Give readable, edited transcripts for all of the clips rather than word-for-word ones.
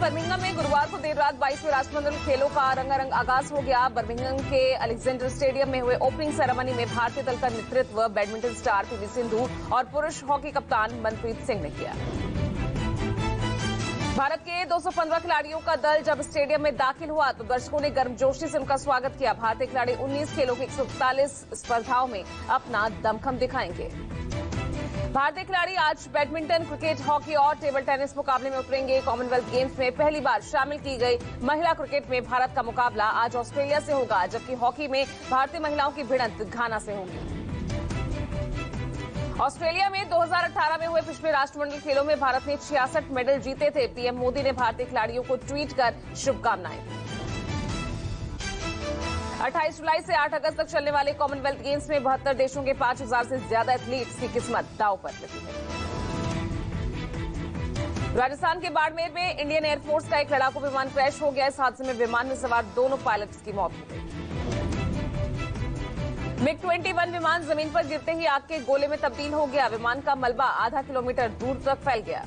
Birmingham में गुरुवार को देर रात 22वें राष्ट्रमंडल खेलों का रंगारंग आगाज हो गया। बर्मिंघम के अलेक्जेंडर स्टेडियम में हुए ओपनिंग सेरेमनी में भारतीय दल का नेतृत्व बैडमिंटन स्टार पीवी सिंधु और पुरुष हॉकी कप्तान मनप्रीत सिंह ने किया। भारत के 215 खिलाड़ियों का दल जब स्टेडियम में दाखिल हुआ तो दर्शकों ने गर्मजोशी से उनका स्वागत किया। भारतीय खिलाड़ी 19 खेलों की 141 स्पर्धाओं में अपना दमखम दिखाएंगे। भारतीय खिलाड़ी आज बैडमिंटन, क्रिकेट, हॉकी और टेबल टेनिस मुकाबले में उतरेंगे। कॉमनवेल्थ गेम्स में पहली बार शामिल की गई महिला क्रिकेट में भारत का मुकाबला आज ऑस्ट्रेलिया से होगा, जबकि हॉकी में भारतीय महिलाओं की भिड़ंत घाना से होगी। ऑस्ट्रेलिया में 2018 में हुए पिछले राष्ट्रमंडल खेलों में भारत ने 66 मेडल जीते थे। पीएम मोदी ने भारतीय खिलाड़ियों को ट्वीट कर शुभकामनाएं दी। 28 जुलाई से 8 अगस्त तक चलने वाले कॉमनवेल्थ गेम्स में 72 देशों के 5000 से ज्यादा एथलीट्स की किस्मत दांव पर लगी है। राजस्थान के बाड़मेर में इंडियन एयरफोर्स का एक लड़ाकू विमान क्रैश हो गया। इस हादसे में विमान में सवार दोनों पायलट्स की मौत हो गई। MiG-21 विमान जमीन पर गिरते ही आग के गोले में तब्दील हो गया। विमान का मलबा आधा किलोमीटर दूर तक फैल गया।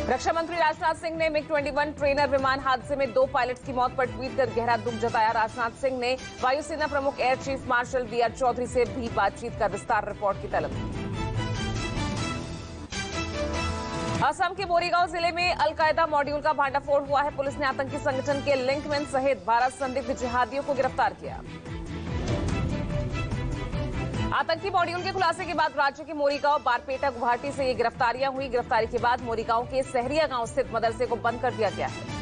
रक्षा मंत्री राजनाथ सिंह ने MiG-21 ट्रेनर विमान हादसे में 2 पायलट्स की मौत पर ट्वीट कर गहरा दुख जताया। राजनाथ सिंह ने वायुसेना प्रमुख air chief marshal BR Chaudhary से भी बातचीत कर विस्तार रिपोर्ट की तलब की। असम के मोरीगांव जिले में अलकायदा मॉड्यूल का भांडाफोड़ हुआ है। पुलिस ने आतंकी संगठन के लिंकमैन सहित 12 संदिग्ध जिहादियों को गिरफ्तार किया। आतंकी मॉड्यूल के खुलासे के बाद राज्य के मोरीगांव, बारपेटा, गुवाहाटी से ये गिरफ्तारियां हुई। गिरफ्तारी के बाद मोरीगांव के सहरिया गांव स्थित मदरसे को बंद कर दिया गया है।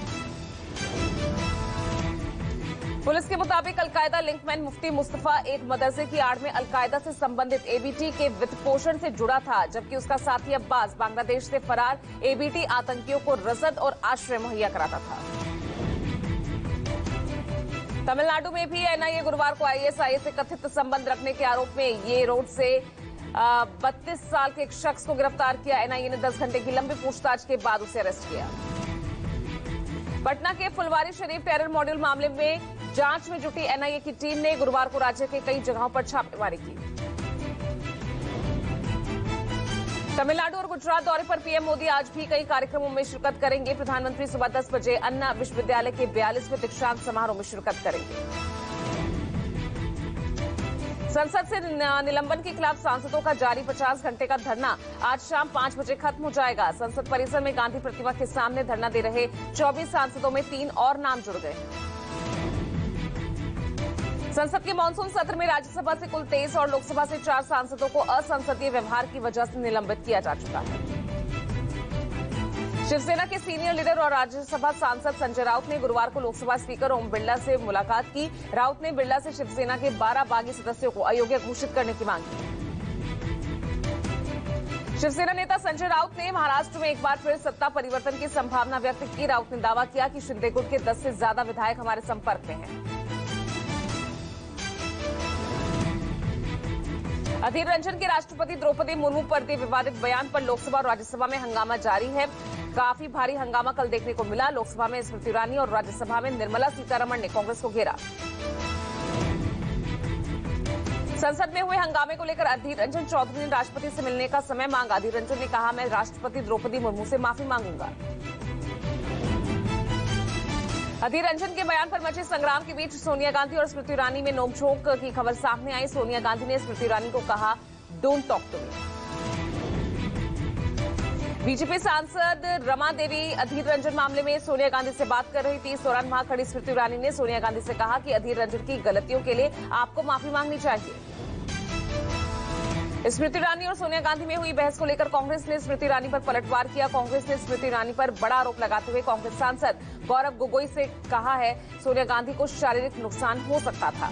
पुलिस के मुताबिक अलकायदा लिंकमैन मुफ्ती मुस्तफा एक मदरसे की आड़ में अलकायदा से संबंधित ABT के वित्त पोषण से जुड़ा था, जबकि उसका साथी अब्बास बांग्लादेश से फरार ABT आतंकियों को रसद और आश्रय मुहैया कराता था। तमिलनाडु में भी NIA गुरुवार को ISIS से कथित संबंध रखने के आरोप में ये रोड से 32 साल के एक शख्स को गिरफ्तार किया। NIA ने 10 घंटे की लंबी पूछताछ के बाद उसे अरेस्ट किया। पटना के फुलवारी शरीफ टेरर मॉड्यूल मामले में जांच में जुटी NIA की टीम ने गुरुवार को राज्य के कई जगहों पर छापेमारी की। तमिलनाडु और गुजरात दौरे पर पीएम मोदी आज भी कई कार्यक्रमों में शिरकत करेंगे। प्रधानमंत्री सुबह 10 बजे अन्ना विश्वविद्यालय के 42वें दीक्षांत समारोह में शिरकत करेंगे। संसद से निलंबन के खिलाफ सांसदों का जारी 50 घंटे का धरना आज शाम 5 बजे खत्म हो जाएगा। संसद परिसर में गांधी प्रतिमा के सामने धरना दे रहे 24 सांसदों में 3 और नाम जुड़ गए। संसद के मानसून सत्र में राज्यसभा से कुल 23 और लोकसभा से 4 सांसदों को असंसदीय व्यवहार की वजह से निलंबित किया जा चुका है। शिवसेना के सीनियर लीडर और राज्यसभा सांसद संजय राउत ने गुरुवार को लोकसभा स्पीकर ओम बिरला से मुलाकात की। राउत ने बिरला से शिवसेना के 12 बागी सदस्यों को अयोग्य घोषित करने की मांग की। शिवसेना नेता संजय राउत ने महाराष्ट्र में एक बार फिर सत्ता परिवर्तन की संभावना व्यक्त की। राउत ने दावा किया कि शिंदे गुट के 10 से ज्यादा विधायक हमारे संपर्क में हैं। अधीर रंजन के राष्ट्रपति द्रौपदी मुर्मू पर दिए विवादित बयान पर लोकसभा और राज्यसभा में हंगामा जारी है। काफी भारी हंगामा कल देखने को मिला। लोकसभा में स्मृति ईरानी और राज्यसभा में निर्मला सीतारमण ने कांग्रेस को घेरा। संसद में हुए हंगामे को लेकर अधीर रंजन चौधरी ने राष्ट्रपति से मिलने का समय मांगा। अधीर रंजन ने कहा, मैं राष्ट्रपति द्रौपदी मुर्मू से माफी मांगूंगा। अधीर रंजन के बयान पर मचे संग्राम के बीच सोनिया गांधी और स्मृति ईरानी में नोकझोंक की खबर सामने आई। सोनिया गांधी ने स्मृति ईरानी को कहा, don't talk to me. BJP सांसद रमा देवी अधीर रंजन मामले में सोनिया गांधी से बात कर रही थी। इस दौरान वहां खड़ी स्मृति ईरानी ने सोनिया गांधी से कहा कि अधीर रंजन की गलतियों के लिए आपको माफी मांगनी चाहिए। स्मृति ईरानी और सोनिया गांधी में हुई बहस को लेकर कांग्रेस ने स्मृति ईरानी पर पलटवार किया। कांग्रेस ने स्मृति ईरानी पर बड़ा आरोप लगाते हुए कांग्रेस सांसद गौरव गोगोई से कहा है, सोनिया गांधी को शारीरिक नुकसान हो सकता था।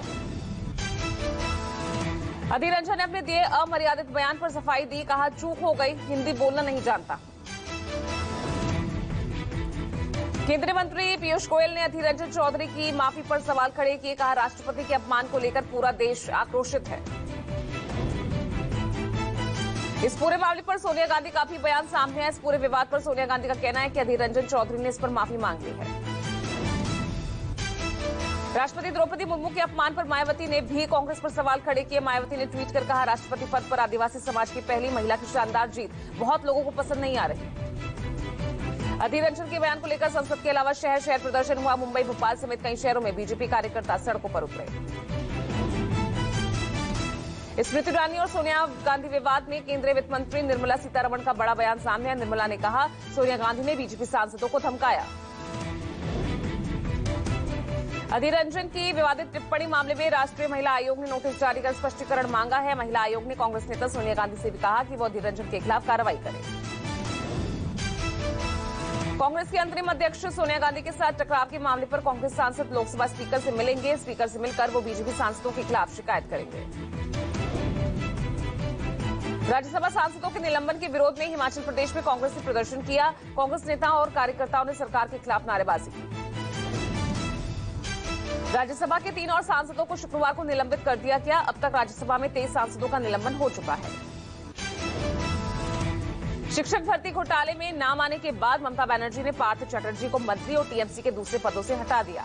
अधीर रंजन ने अपने दिए अमर्यादित बयान पर सफाई दी। कहा, चूक हो गई, हिंदी बोलना नहीं जानता। केंद्रीय मंत्री पीयूष गोयल ने अधीर रंजन चौधरी की माफी पर सवाल खड़े किए। कहा, राष्ट्रपति के अपमान को लेकर पूरा देश आक्रोशित है। इस पूरे मामले पर सोनिया गांधी का भी बयान सामने है। इस पूरे विवाद पर सोनिया गांधी का कहना है कि अधीर रंजन चौधरी ने इस पर माफी मांग ली है। राष्ट्रपति द्रौपदी मुर्मू के अपमान पर मायावती ने भी कांग्रेस पर सवाल खड़े किए। मायावती ने ट्वीट कर कहा, राष्ट्रपति पद पर आदिवासी समाज की पहली महिला की शानदार जीत बहुत लोगों को पसंद नहीं आ रही। अधीर रंजन के बयान को लेकर संसद के अलावा शहर शहर प्रदर्शन हुआ। मुंबई, भोपाल समेत कई शहरों में बीजेपी कार्यकर्ता सड़कों पर उतरे। स्मृति ईरानी और सोनिया गांधी विवाद में केंद्रीय वित्त मंत्री निर्मला सीतारमण का बड़ा बयान सामने आया। निर्मला ने कहा, सोनिया गांधी ने बीजेपी सांसदों को धमकाया। अधीर रंजन की विवादित टिप्पणी मामले में राष्ट्रीय महिला आयोग ने नोटिस जारी कर स्पष्टीकरण मांगा है। महिला आयोग ने कांग्रेस नेता सोनिया गांधी से भी कहा कि वो अधीर रंजन के खिलाफ कार्रवाई करे। कांग्रेस के अंतरिम अध्यक्ष सोनिया गांधी के साथ टकराव के मामले पर कांग्रेस सांसद लोकसभा स्पीकर से मिलेंगे। स्पीकर से मिलकर वो बीजेपी सांसदों के खिलाफ शिकायत करेंगे। राज्यसभा सांसदों के निलंबन के विरोध में हिमाचल प्रदेश में कांग्रेस ने प्रदर्शन किया। कांग्रेस नेताओं और कार्यकर्ताओं ने सरकार के खिलाफ नारेबाजी की। राज्यसभा के 3 और सांसदों को शुक्रवार को निलंबित कर दिया गया। अब तक राज्यसभा में 23 सांसदों का निलंबन हो चुका है। शिक्षक भर्ती घोटाले में नाम आने के बाद ममता बनर्जी ने पार्थ चटर्जी को मंत्री और टीएमसी के दूसरे पदों से हटा दिया।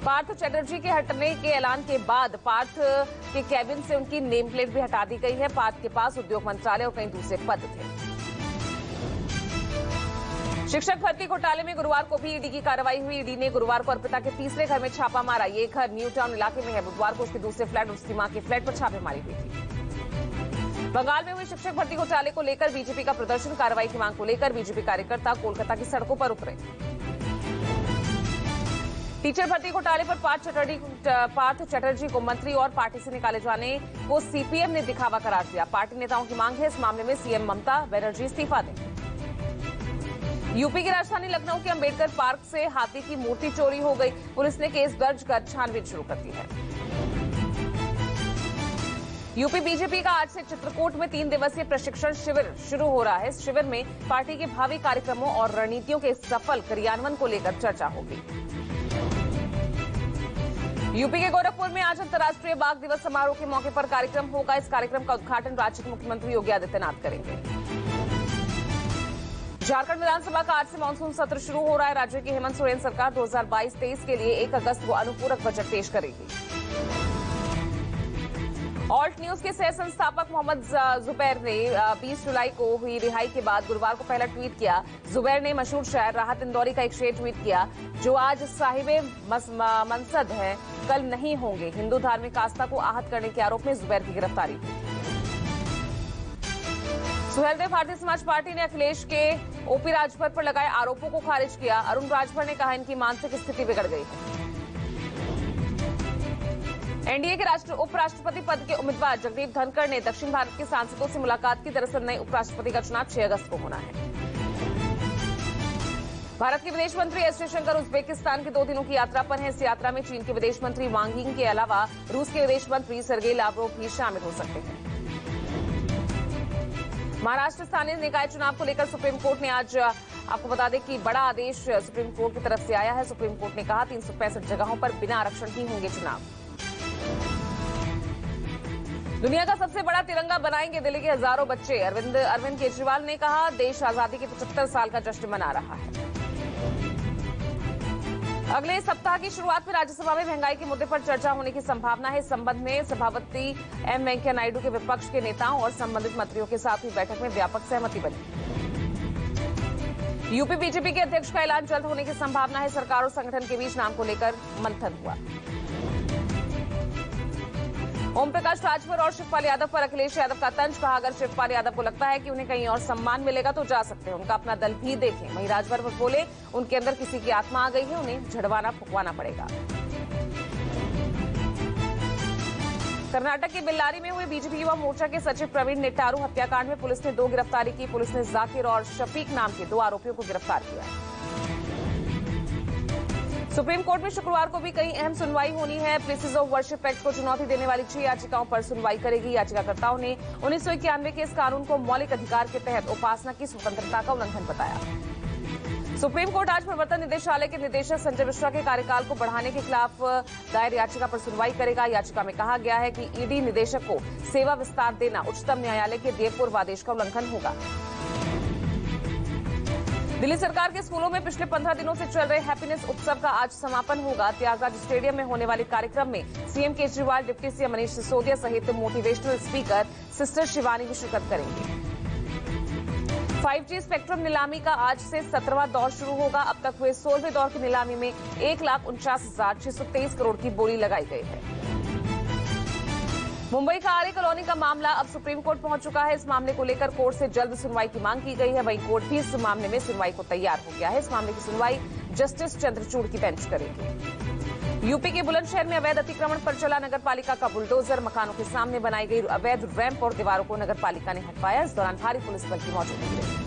पार्थ चटर्जी के हटने के ऐलान के बाद पार्थ के कैबिन से उनकी नेम प्लेट भी हटा दी गई है। पार्थ के पास उद्योग मंत्रालय और कई दूसरे पद थे। शिक्षक भर्ती घोटाले में गुरुवार को भी ईडी की कार्रवाई हुई। ईडी ने गुरुवार को अर्पिता के तीसरे घर में छापा मारा। ये घर न्यू टाउन इलाके में है। बुधवार को उसके दूसरे फ्लैट और उसकी मां के फ्लैट पर छापेमारी हुई थी। बंगाल में हुई शिक्षक भर्ती घोटाले को लेकर बीजेपी का प्रदर्शन। कार्रवाई की मांग को लेकर बीजेपी कार्यकर्ता कोलकाता की सड़कों पर उतरे। टीचर भर्ती घोटाले पर पार्थ चटर्जी को मंत्री और पार्टी से निकाले जाने को सीपीएम ने दिखावा करार दिया। पार्टी नेताओं की मांग है इस मामले में सीएम ममता बनर्जी इस्तीफा दें। यूपी की राजधानी लखनऊ के अंबेडकर पार्क से हाथी की मूर्ति चोरी हो गई। पुलिस ने केस दर्ज कर छानबीन शुरू कर दी है। यूपी बीजेपी का आज से चित्रकूट में 3 दिवसीय प्रशिक्षण शिविर शुरू हो रहा है। इस शिविर में पार्टी के भावी कार्यक्रमों और रणनीतियों के सफल क्रियान्वयन को लेकर चर्चा होगी। यूपी के गोरखपुर में आज अंतर्राष्ट्रीय बाघ दिवस समारोह के मौके पर कार्यक्रम होगा। इस कार्यक्रम का उद्घाटन राज्य के मुख्यमंत्री योगी आदित्यनाथ करेंगे। झारखंड विधानसभा का आज से मानसून सत्र शुरू हो रहा है। राज्य की हेमंत सोरेन सरकार 2022-23 के लिए 1 अगस्त को अनुपूरक बजट पेश करेगी। ऑल्ट न्यूज के सह संस्थापक मोहम्मद जुबैर ने 20 जुलाई को हुई रिहाई के बाद गुरुवार को पहला ट्वीट किया। जुबैर ने मशहूर शायर राहत इंदौरी का एक शेर ट्वीट किया, जो आज साहिबे मनसद है, कल नहीं होंगे। हिंदू धार्मिक आस्था को आहत करने के आरोप में जुबैर की गिरफ्तारी हुई। सुहेलदेव भारतीय समाज पार्टी ने अखिलेश के ओपी राजभर पर लगाए आरोपों को खारिज किया। अरुण राजभर ने कहा, इनकी मानसिक स्थिति बिगड़ गई है। एनडीए के उपराष्ट्रपति पद के उम्मीदवार जगदीप धनखड़ ने दक्षिण भारत के सांसदों से मुलाकात की। दरअसल नए उपराष्ट्रपति का चुनाव 6 अगस्त को होना है। भारत के विदेश मंत्री एस जयशंकर उज्बेकिस्तान की 2 दिनों की यात्रा पर हैं। इस यात्रा में चीन के विदेश मंत्री वांग यी के अलावा रूस के विदेश मंत्री सर्गेई लावरोव भी शामिल हो सकते हैं। महाराष्ट्र स्थानीय निकाय चुनाव को लेकर सुप्रीम कोर्ट ने आज आपको बता दें कि बड़ा आदेश सुप्रीम कोर्ट की तरफ से आया है। सुप्रीम कोर्ट ने कहा 365 जगहों पर बिना आरक्षण ही होंगे चुनाव। दुनिया का सबसे बड़ा तिरंगा बनाएंगे दिल्ली के हजारों बच्चे। अरविंद केजरीवाल ने कहा, देश आजादी के 75 साल का जश्न मना रहा है। अगले सप्ताह की शुरुआत में राज्यसभा में महंगाई के मुद्दे पर चर्चा होने की संभावना है। इस संबंध में सभापति एम वेंकैया नायडू के विपक्ष के नेताओं और संबंधित मंत्रियों के साथ हुई बैठक में व्यापक सहमति बनी। यूपी बीजेपी के अध्यक्ष का ऐलान जल्द होने की संभावना है। सरकार और संगठन के बीच नाम को लेकर मंथन हुआ। ओम प्रकाश राजभर और शिवपाल यादव पर अखिलेश यादव का तंज। कहा, अगर शिवपाल यादव को लगता है कि उन्हें कहीं और सम्मान मिलेगा तो जा सकते हैं, उनका अपना दल भी देखें। वहीं राजभर बोले, उनके अंदर किसी की आत्मा आ गई है, उन्हें झड़वाना फुकवाना पड़ेगा। कर्नाटक के बेल्लारी में हुए बीजेपी युवा मोर्चा के सचिव प्रवीण नेट्टारू हत्याकांड में पुलिस ने 2 गिरफ्तारी की। पुलिस ने जाकिर और शफीक नाम के 2 आरोपियों को गिरफ्तार किया। सुप्रीम कोर्ट में शुक्रवार को भी कई अहम सुनवाई होनी है। प्लेसेस ऑफ वर्शिप एक्ट को चुनौती देने वाली 6 याचिकाओं पर सुनवाई करेगी। याचिकाकर्ताओं ने 1991 के इस कानून को मौलिक अधिकार के तहत उपासना की स्वतंत्रता का उल्लंघन बताया। सुप्रीम कोर्ट आज प्रवर्तन निदेशालय के निदेशक संजय मिश्रा के कार्यकाल को बढ़ाने के खिलाफ दायर याचिका पर सुनवाई करेगा। याचिका में कहा गया है कि ईडी निदेशक को सेवा विस्तार देना उच्चतम न्यायालय के दिए पूर्व आदेश का उल्लंघन होगा। दिल्ली सरकार के स्कूलों में पिछले 15 दिनों से चल रहे हैप्पीनेस उत्सव का आज समापन होगा। त्यागराज स्टेडियम में होने वाले कार्यक्रम में CM Kejriwal, deputy CM Manish Sisodia सहित मोटिवेशनल स्पीकर सिस्टर शिवानी भी शिरकत करेंगे। 5G स्पेक्ट्रम नीलामी का आज से 17वां दौर शुरू होगा। अब तक हुए 16वें दौर की नीलामी में 1,49,623 करोड़ की बोली लगाई गई है। मुंबई का आर्य कॉलोनी का मामला अब सुप्रीम कोर्ट पहुंच चुका है। इस मामले को लेकर कोर्ट से जल्द सुनवाई की मांग की गई है। वहीं कोर्ट भी इस मामले में सुनवाई को तैयार हो गया है। इस मामले की सुनवाई जस्टिस चंद्रचूड़ की बेंच करेगी। यूपी के बुलंदशहर में अवैध अतिक्रमण पर चला नगर पालिका का बुलडोजर। मकानों के सामने बनाई गई अवैध रैंप और दीवारों को नगर पालिका ने हटवाया। इस दौरान भारी पुलिस बल की मौजूदगी रही।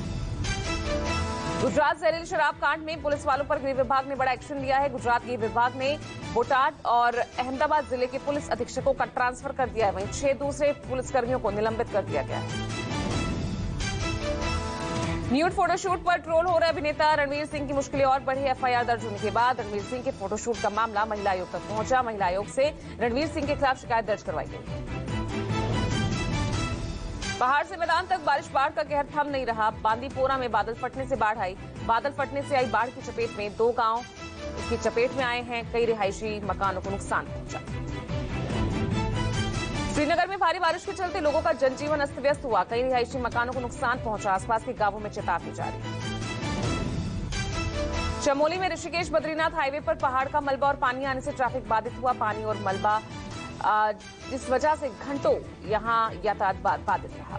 गुजरात जहरीली शराब कांड में पुलिस वालों पर गृह विभाग ने बड़ा एक्शन लिया है। गुजरात गृह विभाग ने बोटाड और अहमदाबाद जिले के पुलिस अधीक्षकों का ट्रांसफर कर दिया है। वहीं 6 दूसरे पुलिसकर्मियों को निलंबित कर दिया गया है। न्यूड फोटोशूट पर ट्रोल हो रहे अभिनेता रणवीर सिंह की मुश्किलें और बढ़ी। एफआईआर दर्ज होने के बाद रणवीर सिंह के फोटोशूट का मामला महिला आयोग तक पहुंचा। महिला आयोग से रणवीर सिंह के खिलाफ शिकायत दर्ज करवाई गई। पहाड़ से मैदान तक बाढ़ का कहर थम नहीं रहा। बांदीपोरा में बादल फटने से बाढ़ आई। बादल फटने से आई बाढ़ की चपेट में 2 गांव इसकी चपेट में आए हैं। कई रिहायशी मकानों को नुकसान पहुंचा। श्रीनगर में भारी बारिश के चलते लोगों का जनजीवन अस्त व्यस्त हुआ। कई रिहायशी मकानों को नुकसान पहुंचा। आसपास के गांवों में चेतावनी जारी। चमोली में ऋषिकेश बद्रीनाथ हाईवे पर पहाड़ का मलबा और पानी आने से ट्रैफिक बाधित हुआ। पानी और मलबा इस वजह से घंटों यहां यातायात बाधित रहा।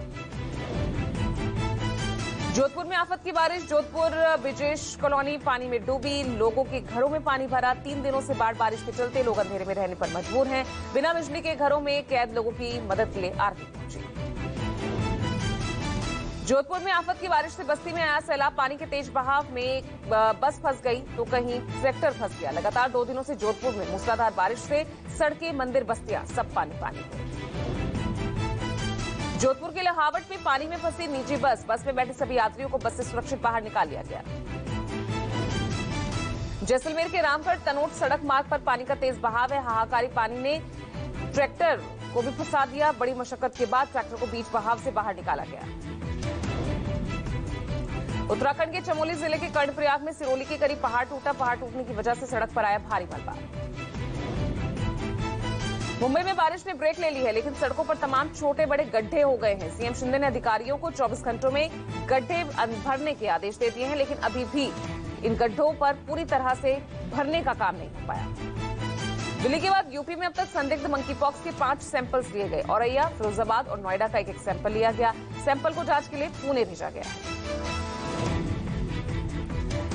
जोधपुर में आफत की बारिश। जोधपुर ब्रिजेश कॉलोनी पानी में डूबी। लोगों के घरों में पानी भरा। 3 दिनों से बारिश के चलते लोग अंधेरे में रहने पर मजबूर हैं। बिना बिजली के घरों में कैद लोगों की मदद के लिए आरती पहुंची। जोधपुर में आफत की बारिश से बस्ती में आया सैलाब। पानी के तेज बहाव में एक बस फंस गई तो कहीं ट्रैक्टर फंस गया। लगातार 2 दिनों से जोधपुर में मूसलाधार बारिश से सड़कें, मंदिर, बस्तियां सब पानी। जोधपुर के लोहावट में पानी में फंसी निजी बस में बैठे सभी यात्रियों को बस से सुरक्षित बाहर निकाल लिया गया। जैसलमेर के रामगढ़ तनोट सड़क मार्ग पर पानी का तेज बहाव है। हाहाकारी पानी ने ट्रैक्टर को भी फंसा दिया। बड़ी मशक्कत के बाद ट्रैक्टर को बीच बहाव से बाहर निकाला गया। उत्तराखंड के चमोली जिले के कर्णप्रयाग में सिरोली के करीब पहाड़ टूटा। पहाड़ टूटने की वजह से सड़क पर आया भारी मलबा। मुंबई में बारिश ने ब्रेक ले ली है, लेकिन सड़कों पर तमाम छोटे बड़े गड्ढे हो गए हैं। सीएम शिंदे ने अधिकारियों को 24 घंटों में गड्ढे भरने के आदेश दे दिए हैं, लेकिन अभी भी इन गड्ढों पर पूरी तरह से भरने का काम नहीं हो पाया। दिल्ली के बाद यूपी में अब तक संदिग्ध मंकी पॉक्स के 5 सैंपल्स लिए गए। औरैया, फिरोजाबाद और नोएडा का एक सैंपल लिया गया। सैंपल को जांच के लिए पुणे भेजा गया है।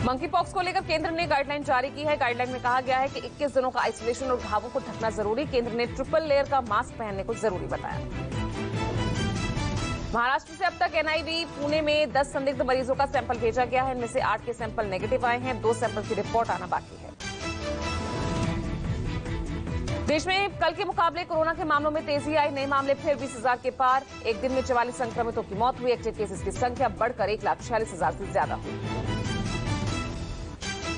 मंकी पॉक्स को लेकर केंद्र ने गाइडलाइन जारी की है। गाइडलाइन में कहा गया है कि 21 दिनों का आइसोलेशन और घावों को ढकना जरूरी। केंद्र ने ट्रिपल लेयर का मास्क पहनने को जरूरी बताया। महाराष्ट्र से अब तक एनआईवी पुणे में 10 संदिग्ध मरीजों का सैंपल भेजा गया है। इनमें से 8 के सैंपल नेगेटिव आए हैं। 2 सैंपल की रिपोर्ट आना बाकी है। देश में कल के मुकाबले कोरोना के मामलों में तेजी आई। नए मामले फिर 20,000 के पार। एक दिन में 44 संक्रमितों की मौत हुई। एक्टिव केसेस की संख्या बढ़कर 1,46,000 से ज्यादा हुई।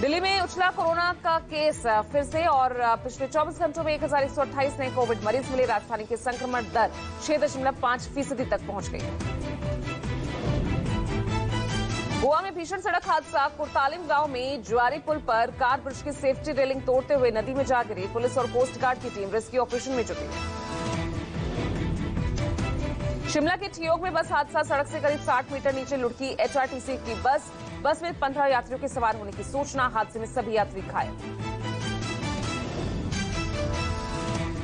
दिल्ली में उछला कोरोना का केस फिर से और पिछले 24 घंटों में 1,128 नए कोविड मरीज मिले। राजधानी की संक्रमण दर 6.5% तक पहुंच गई। गोवा में भीषण सड़क हादसा। कुर्तालिम गांव में ज्वारी पुल पर कार ब्रिज की सेफ्टी रेलिंग तोड़ते हुए नदी में जा गिरी। पुलिस और कोस्ट गार्ड की टीम रेस्क्यू ऑपरेशन में जुटी। शिमला के ठियोग में बस हादसा। सड़क से करीब 60 मीटर नीचे लुढ़की एचआरटीसी की बस में 15 यात्रियों के सवार होने की सूचना। हादसे में सभी यात्री घायल।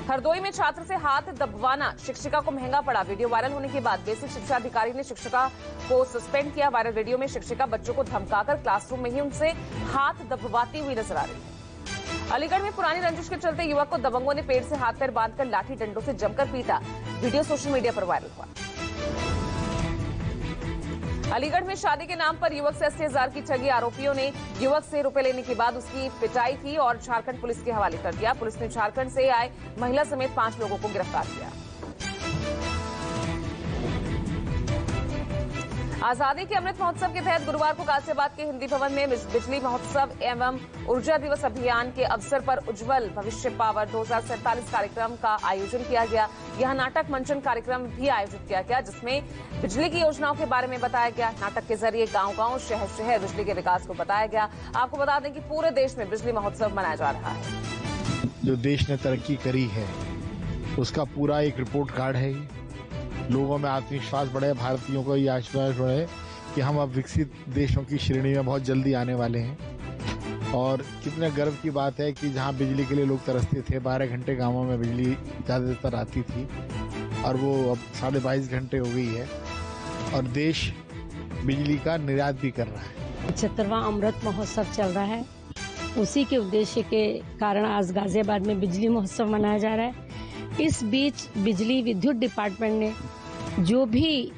हरदोई में छात्र से हाथ दबवाना शिक्षिका को महंगा पड़ा। वीडियो वायरल होने के बाद बेसिक शिक्षा अधिकारी ने शिक्षिका को सस्पेंड किया। वायरल वीडियो में शिक्षिका बच्चों को धमकाकर क्लासरूम में ही उनसे हाथ दबवाती हुई नजर आ रही है। अलीगढ़ में पुरानी रंजिश के चलते युवक को दबंगों ने पेड़ से हाथ पैर बांधकर लाठी डंडों से जमकर पीटा। वीडियो सोशल मीडिया पर वायरल हुआ। अलीगढ़ में शादी के नाम पर युवक से 80,000 की ठगी। आरोपियों ने युवक से रुपए लेने के बाद उसकी पिटाई की और झारखंड पुलिस के हवाले कर दिया। पुलिस ने झारखंड से आए महिला समेत 5 लोगों को गिरफ्तार किया। आजादी के अमृत महोत्सव के तहत गुरुवार को गाजियाबाद के हिंदी भवन में बिजली महोत्सव एवं ऊर्जा दिवस अभियान के अवसर पर उज्जवल भविष्य पावर 2047 कार्यक्रम का आयोजन किया गया। यहां नाटक मंचन कार्यक्रम भी आयोजित किया गया, जिसमें बिजली की योजनाओं के बारे में बताया गया। नाटक के जरिए गांव-गांव, शहर-शहर बिजली के विकास को बताया गया। आपको बता दें कि पूरे देश में बिजली महोत्सव मनाया जा रहा है। जो देश ने तरक्की करी है उसका पूरा एक रिपोर्ट कार्ड है। लोगों में आत्मविश्वास बढ़े, भारतीयों को ये आश्वास बढ़े कि हम अब विकसित देशों की श्रेणी में बहुत जल्दी आने वाले हैं। और कितने गर्व की बात है कि जहां बिजली के लिए लोग तरसते थे, 12 घंटे गांवों में बिजली ज़्यादातर आती थी और वो अब 22.5 घंटे हो गई है और देश बिजली का निर्यात भी कर रहा है। 75वां अमृत महोत्सव चल रहा है, उसी के उद्देश्य के कारण आज गाजियाबाद में बिजली महोत्सव मनाया जा रहा है। इस बीच बिजली विद्युत डिपार्टमेंट ने जो भी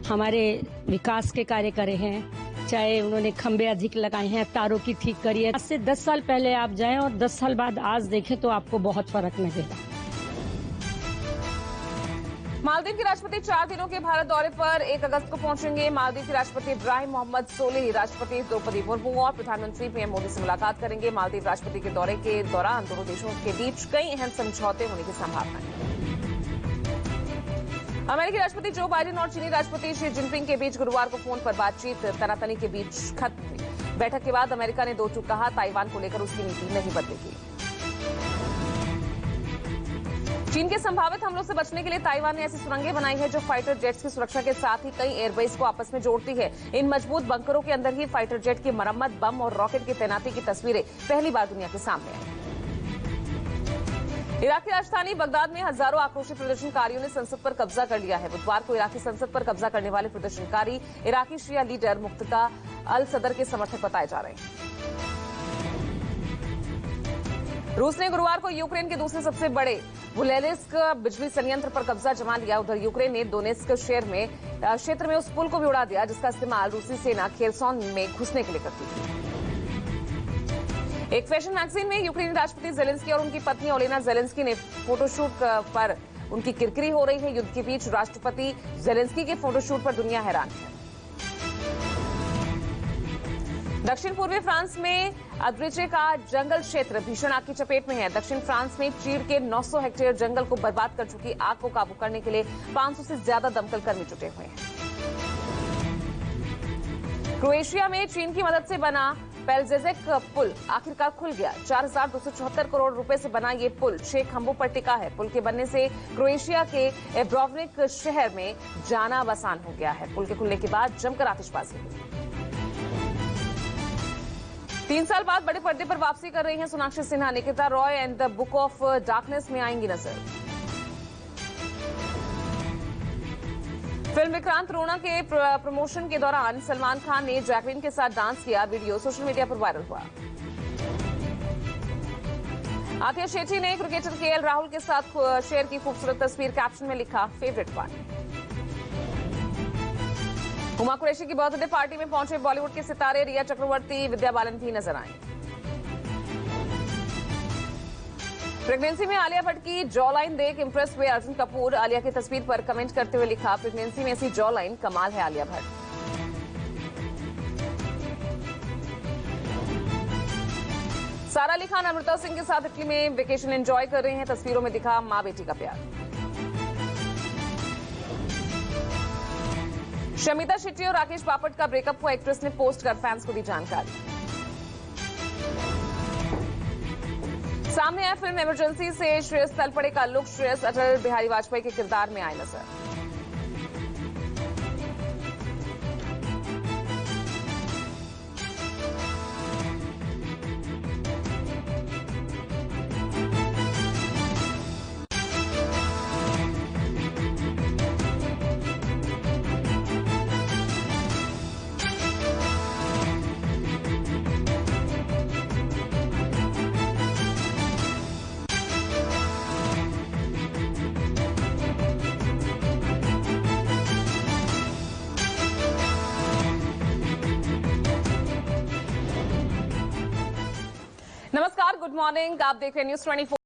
हमारे विकास के कार्य करे हैं, चाहे उन्होंने खंबे अधिक लगाए हैं, तारों की ठीक करी है, आज से 10 साल पहले आप जाएं और 10 साल बाद आज देखें तो आपको बहुत फर्क लगेगा। मालदीव के राष्ट्रपति 4 दिनों के भारत दौरे पर 1 अगस्त को पहुंचेंगे। मालदीव के राष्ट्रपति इब्राहिम मोहम्मद सोलिह राष्ट्रपति द्रौपदी मुर्मू और प्रधानमंत्री पीएम मोदी से मुलाकात करेंगे। मालदीव राष्ट्रपति के दौरे के दौरान दोनों देशों के बीच कई अहम समझौते होने की संभावना है। अमेरिकी राष्ट्रपति जो बाइडेन और चीनी राष्ट्रपति शी जिनपिंग के बीच गुरुवार को फोन पर बातचीत तनातनी के बीच खत्म हुई। बैठक के बाद अमेरिका ने दो टूक कहा, ताइवान को लेकर उसकी नीति नहीं बदलेगी। चीन के संभावित हमलों से बचने के लिए ताइवान ने ऐसी सुरंगें बनाई है जो फाइटर जेट्स की सुरक्षा के साथ ही कई एयरबेस को आपस में जोड़ती है। इन मजबूत बंकरों के अंदर ही फाइटर जेट की मरम्मत, बम और रॉकेट की तैनाती की तस्वीरें पहली बार दुनिया के सामने आई। इराक की राजधानी बगदाद में हजारों आक्रोशित प्रदर्शनकारियों ने संसद पर कब्जा कर लिया है। बुधवार को इराकी संसद पर कब्जा करने वाले प्रदर्शनकारी इराकी शिया लीडर मुक्तदा अल सदर के समर्थक बताए जा रहे हैं। रूस ने गुरुवार को यूक्रेन के दूसरे सबसे बड़े बुलेलिस्क बिजली संयंत्र पर कब्जा जमा लिया। उधर यूक्रेन ने दोनेत्स्क क्षेत्र में उस पुल को भी उड़ा दिया जिसका इस्तेमाल रूसी सेना खेरसोन में घुसने के लिए करती थी। एक फैशन मैगजीन में यूक्रेनी राष्ट्रपति जेलेंस्की और उनकी पत्नी ओलेना जेलेंस्की ने फोटोशूट पर उनकी किरकिरी हो रही है। युद्ध के बीच राष्ट्रपति जेलेंस्की के फोटोशूट पर दुनिया हैरान है। दक्षिण पूर्वी फ्रांस में अद्रिचे का जंगल क्षेत्र भीषण आग की चपेट में है। दक्षिण फ्रांस में चीड़ के 900 हेक्टेयर जंगल को बर्बाद कर चुकी आग को काबू करने के लिए 500 से ज्यादा दमकल कर्मी जुटे हुए हैं। क्रोएशिया में चीन की मदद से बना पेलजेजेक पुल आखिरकार खुल गया। 4,274 करोड़ रुपए से बना ये पुल 6 खंभों पर टिका है। पुल के बनने से क्रोएशिया के एब्रोवनिक शहर में जाना आसान हो गया है। पुल के खुलने के बाद जमकर आतिशबाजी हुई। 3 साल बाद बड़े पर्दे पर वापसी कर रही हैं Sonakshi Sinha. Nikita Roy and the book of darkness में आएंगी नजर। फिल्म विक्रांत रोना के प्रमोशन के दौरान सलमान खान ने जैकलीन के साथ डांस किया। वीडियो सोशल मीडिया पर वायरल हुआ। आतिया शेट्टी ने क्रिकेटर केएल राहुल के साथ शेयर की खूबसूरत तस्वीर। कैप्शन में लिखा, फेवरेट वन। हुमा कुरैशी की बर्थडे पार्टी में पहुंचे बॉलीवुड के सितारे रिया चक्रवर्ती, विद्या बालन भी नजर आए। प्रेगनेंसी में आलिया भट्ट की जॉ लाइन देख इंप्रेस हुए अर्जुन कपूर। आलिया की तस्वीर पर कमेंट करते हुए लिखा, प्रेगनेंसी में ऐसी जॉ लाइन कमाल है आलिया भट्ट। सारा अली खान अमृता सिंह के साथ इटली में वेकेशन एंजॉय कर रहे हैं। तस्वीरों में दिखा मां बेटी का प्यार। शमिता शेट्टी और राकेश बापट का ब्रेकअप हुआ। एक्ट्रेस ने पोस्ट कर फैंस को दी जानकारी। सामने आया फिल्म इमरजेंसी से श्रेयस तलपड़े का लुक। श्रेयस अटल बिहारी वाजपेयी के किरदार में आए नजर। नमस्कार, गुड मॉर्निंग। आप देख रहे हैं न्यूज़ 24।